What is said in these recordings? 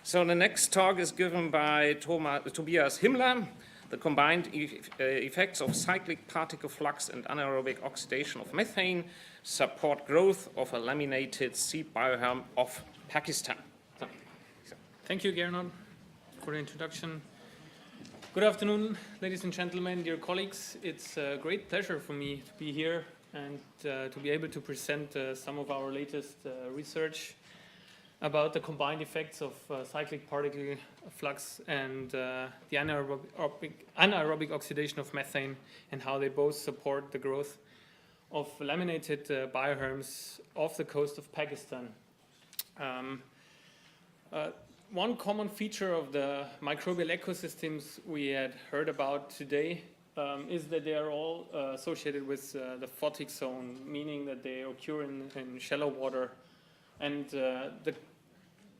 So the next talk is given by Tobias Himmler, the combined effects of cyclic particle flux and anaerobic oxidation of methane support growth of a laminated seep bioherm of Pakistan. Thank you, Gernot, for the introduction. Good afternoon, ladies and gentlemen, dear colleagues. It's a great pleasure for me to be here and to be able to present some of our latest research about the combined effects of cyclic particle flux and the anaerobic oxidation of methane, and how they both support the growth of laminated bioherms off the coast of Pakistan. One common feature of the microbial ecosystems we had heard about today is that they are all associated with the photic zone, meaning that they occur in shallow water. And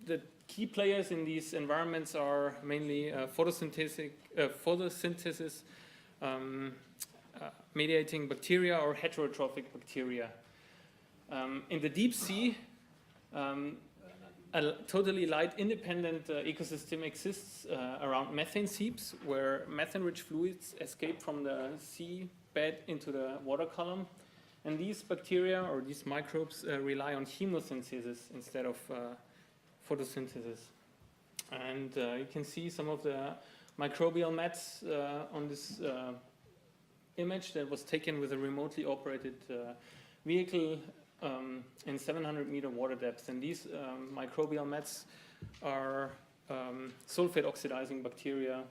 the key players in these environments are mainly photosynthesis mediating bacteria or heterotrophic bacteria. In the deep sea, a totally light-independent ecosystem exists around methane seeps, where methane-rich fluids escape from the seabed into the water column. And these bacteria or these microbes rely on chemosynthesis instead of photosynthesis. And you can see some of the microbial mats on this image that was taken with a remotely operated vehicle in 700-meter water depth. And these microbial mats are sulfate oxidizing bacteria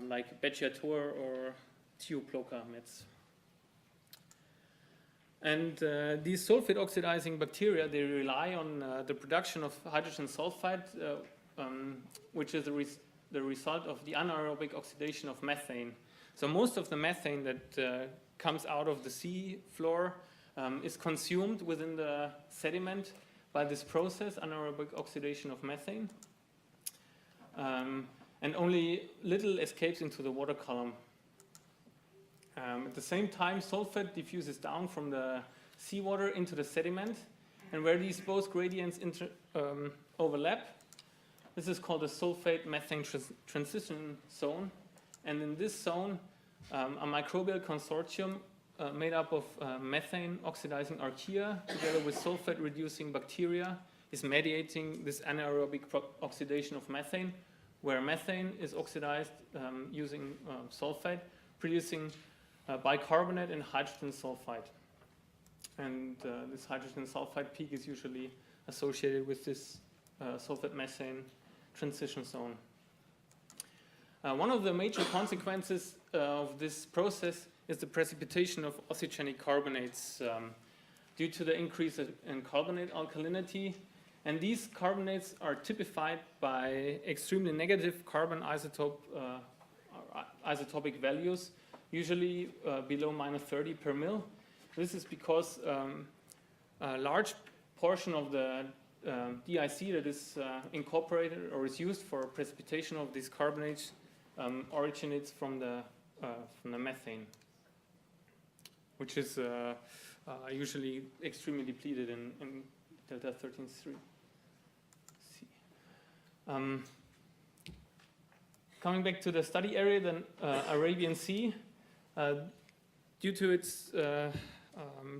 like Beggiator or Thioploca mats. And these sulfate oxidizing bacteria, they rely on the production of hydrogen sulfide, which is the result of the anaerobic oxidation of methane. So most of the methane that comes out of the sea floor is consumed within the sediment by this process, anaerobic oxidation of methane. And only little escapes into the water column. At the same time, sulfate diffuses down from the seawater into the sediment, and where these both gradients overlap, this is called the sulfate-methane transition zone. And in this zone, a microbial consortium made up of methane oxidizing archaea together with sulfate reducing bacteria is mediating this anaerobic oxidation of methane, where methane is oxidized using sulfate, producing bicarbonate and hydrogen sulfide. And this hydrogen sulfide peak is usually associated with this sulfate-methane transition zone. One of the major consequences of this process is the precipitation of oxygenic carbonates due to the increase in carbonate alkalinity. And these carbonates are typified by extremely negative carbon isotopic values, usually below -30 per mil. This is because a large portion of the DIC that is incorporated or is used for precipitation of these carbonates originates from the methane, which is usually extremely depleted in delta 13.3. Coming back to the study area, the Arabian Sea, due to its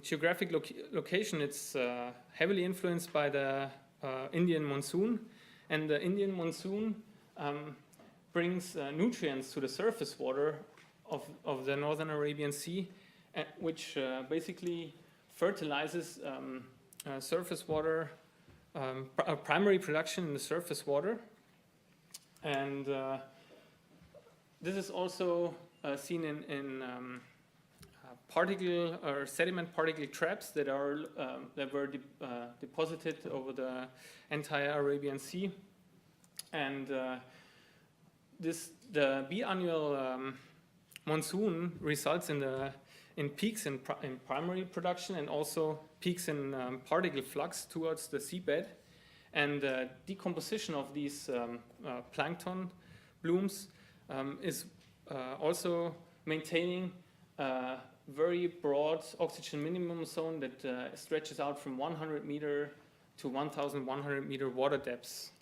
geographic location, it's heavily influenced by the Indian monsoon, and the Indian monsoon brings nutrients to the surface water of the northern Arabian Sea, which basically fertilizes surface water, primary production in the surface water. And this is also seen in particle or sediment particle traps that were deposited over the entire Arabian Sea. And the biannual monsoon results in peaks in primary production and also peaks in particle flux towards the seabed, and decomposition of these plankton blooms is also maintaining a very broad oxygen minimum zone that stretches out from 100 meter to 1,100 meter water depths.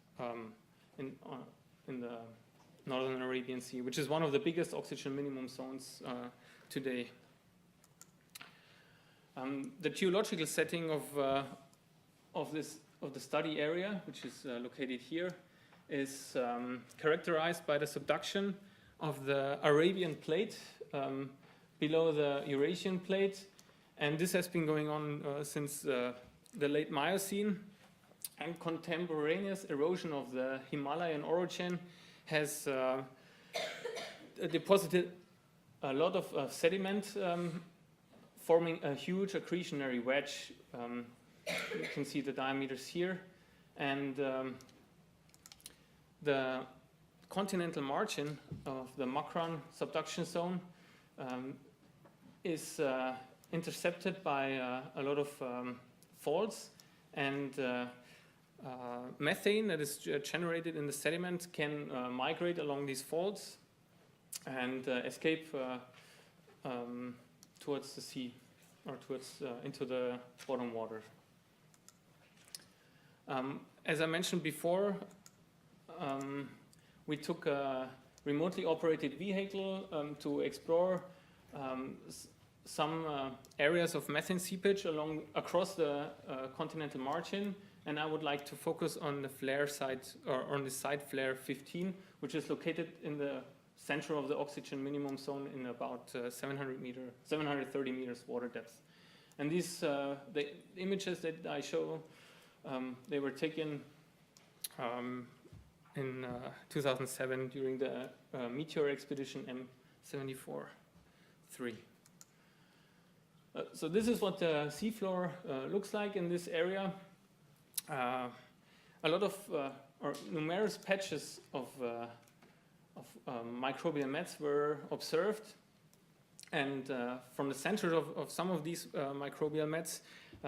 in the northern Arabian Sea, which is one of the biggest oxygen minimum zones today. The geological setting of the study area, which is located here, is characterized by the subduction of the Arabian plate below the Eurasian plate, and this has been going on since the late Miocene, and contemporaneous erosion of the Himalayan orogen has deposited a lot of sediment, forming a huge accretionary wedge. You can see the diameters here, and the continental margin of the Makran subduction zone is intercepted by a lot of faults, and methane that is generated in the sediment can migrate along these faults and escape towards the sea, or towards into the bottom water. As I mentioned before, we took a remotely operated vehicle to explore some areas of methane seepage across the continental margin, and I would like to focus on the flare site, or on the site flare 15, which is located in the center of the oxygen minimum zone in about 730 meters water depth. And these the images that I show, they were taken in 2007 during the meteor expedition M74-3. So this is what the seafloor looks like in this area. A lot of, or numerous patches of microbial mats were observed, and from the center of some of these microbial mats,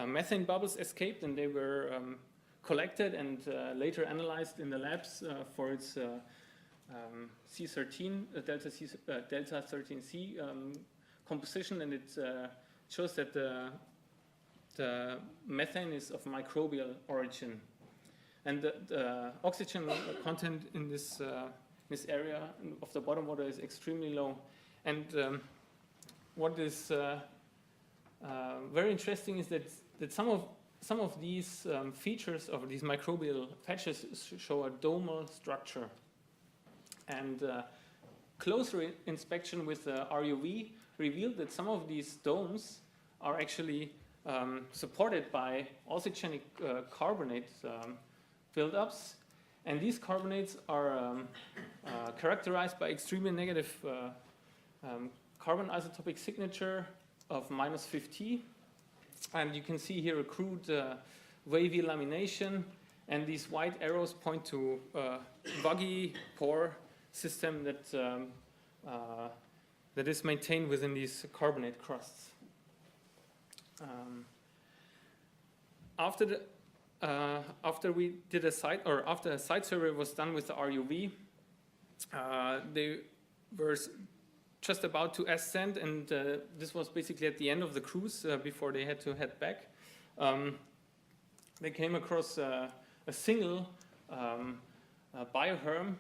methane bubbles escaped, and they were collected and later analyzed in the labs for its C13, delta 13C composition, and it shows that the methane is of microbial origin, and the oxygen content in this area of the bottom water is extremely low. And what is very interesting is that some of these features of these microbial patches show a domal structure, and closer inspection with the RUV revealed that some of these domes are actually supported by oxygenic carbonate buildups, and these carbonates are characterized by extremely negative carbon isotopic signature of -50, and you can see here a crude wavy lamination, and these white arrows point to a buggy pore system that is maintained within these carbonate crusts. After we did after a site survey was done with the RUV, they were just about to ascend, and this was basically at the end of the cruise before they had to head back. They came across a single bioherm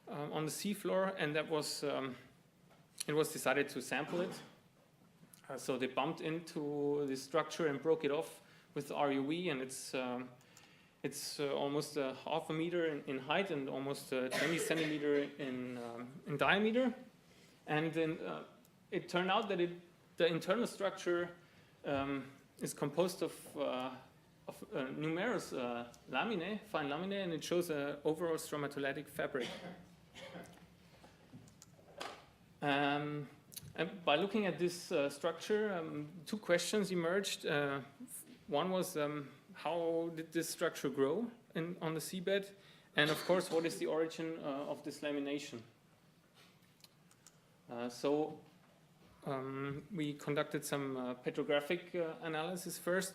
on the seafloor, and that was it was decided to sample it. So they bumped into the structure and broke it off with the RUV, and it's almost half a meter in height and almost 20 centimeter in diameter. And then it turned out that the internal structure is composed of numerous laminae, fine laminae, and it shows an overall stromatolitic fabric. And by looking at this structure, two questions emerged. One was, how did this structure grow on the seabed? And of course, what is the origin of this lamination? So we conducted some petrographic analysis first,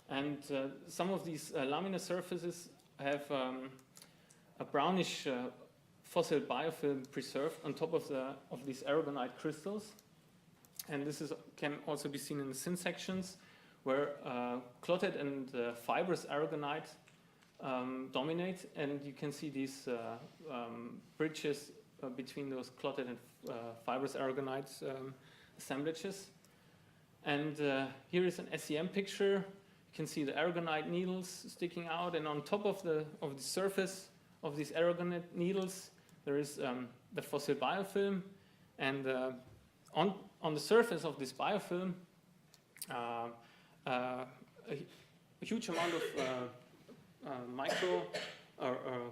and some of these laminar surfaces have a brownish fossil biofilm preserved on top of these aragonite crystals, and this can also be seen in the syn sections, where clotted and fibrous aragonite dominate, and you can see these bridges between those clotted and fibrous aragonite assemblages. And here is an SEM picture. You can see the aragonite needles sticking out, and on top of the surface of these aragonite needles, there is the fossil biofilm, and on the surface of this biofilm, a huge amount of micro or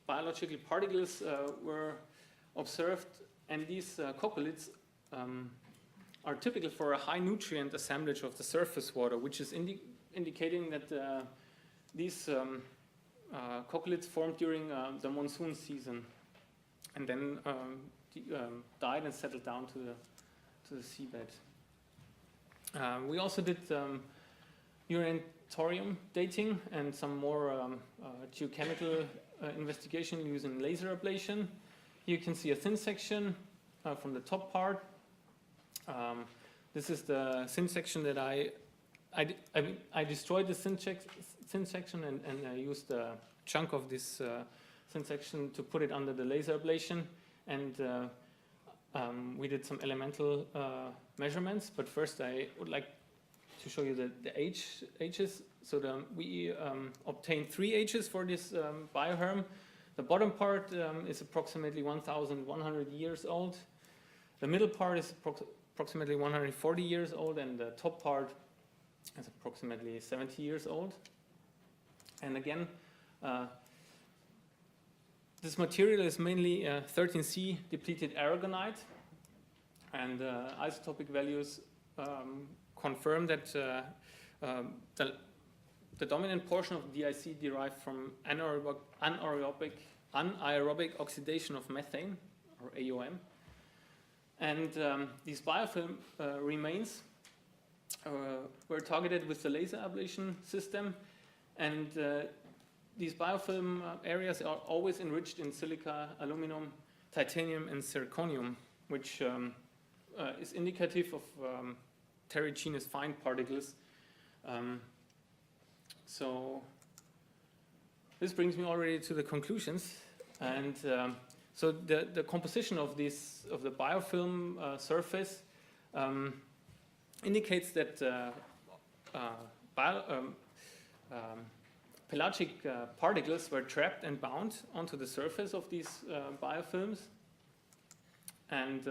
biological particles were observed, and these coccoliths are typical for a high nutrient assemblage of the surface water, which is indicating that these coccoliths formed during the monsoon season, and then died and settled down to the seabed. We also did uranium dating and some more geochemical investigation using laser ablation. Here you can see a thin section from the top part. This is the thin section that I destroyed the thin section and I used a chunk of this thin section to put it under the laser ablation, and we did some elemental measurements. But first I would like to show you the ages. So we obtained 3 ages for this bioherm. The bottom part is approximately 1,100 years old. The middle part is approximately 140 years old, and the top part is approximately 70 years old. And again, this material is mainly 13C depleted aragonite, and isotopic values confirm that the dominant portion of DIC derived from anaerobic oxidation of methane, or AOM. And these biofilm remains were targeted with the laser ablation system, and these biofilm areas are always enriched in silica, aluminum, titanium, and zirconium, which is indicative of heterogeneous fine particles. So this brings me already to the conclusions, and so the composition of the biofilm surface indicates that pelagic particles were trapped and bound onto the surface of these biofilms, and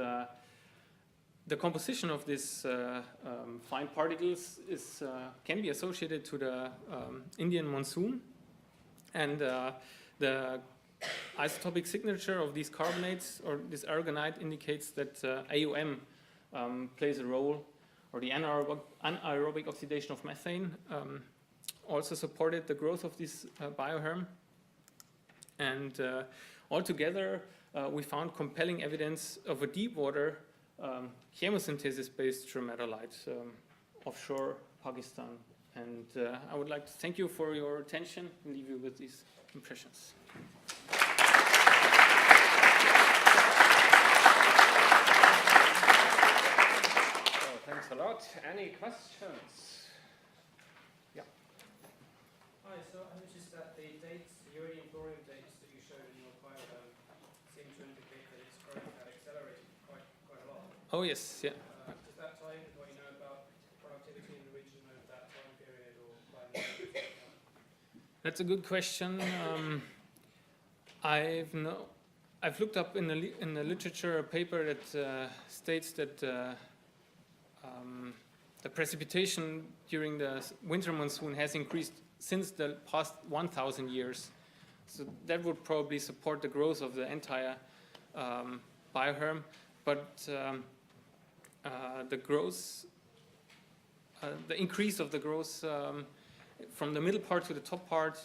the composition of these fine particles can be associated to the Indian monsoon, and the isotopic signature of these carbonates or this aragonite indicates that AOM plays a role, or the anaerobic oxidation of methane also supported the growth of this bioherm. And altogether, we found compelling evidence of a deep water chemosynthesis-based stromatolite offshore Pakistan. And I would like to thank you for your attention and leave you with these impressions. Thanks a lot. Any questions? Yeah. Hi, so I noticed that the dates, the uranium thorium dates that you showed in your bioherm seem to indicate that its growth had accelerated quite a lot. Oh yes, yeah. Does that tie in with what you know about productivity in the region over that time period, or climate? That's a good question. I've looked up in the literature a paper that states that the precipitation during the winter monsoon has increased since the past 1,000 years. So that would probably support the growth of the entire bioherm. But the growth, the increase of the growth from the middle part to the top part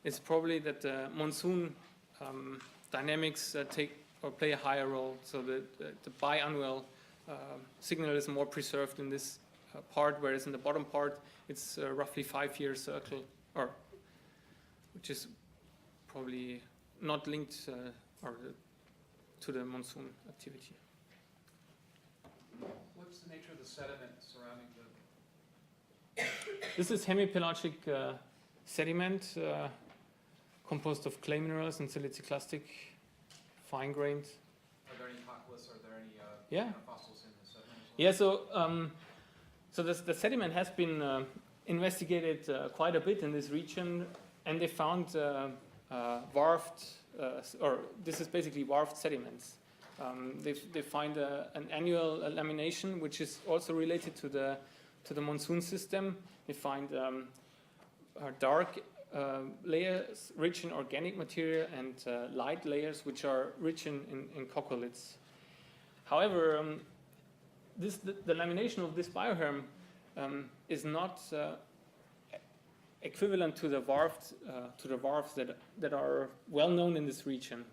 is probably that the monsoon dynamics play a higher role. So the biannual signal is more preserved in this part, whereas in the bottom part it's a roughly 5-year circle, which is probably not linked to the monsoon activity. What's the nature of the sediment surrounding the... This is hemipelagic sediment. composed of clay minerals and siliciclastic, fine-grained. Are there any cockless, are there any Yeah. fossils in the sediment as well? Yeah, so the sediment has been investigated quite a bit in this region, and they found warped, or this is basically warped sediments. They find an annual lamination, which is also related to the monsoon system. They find dark layers rich in organic material and light layers which are rich in coccoliths. However, the lamination of this bioherm is not equivalent to the warps that are well known in this region.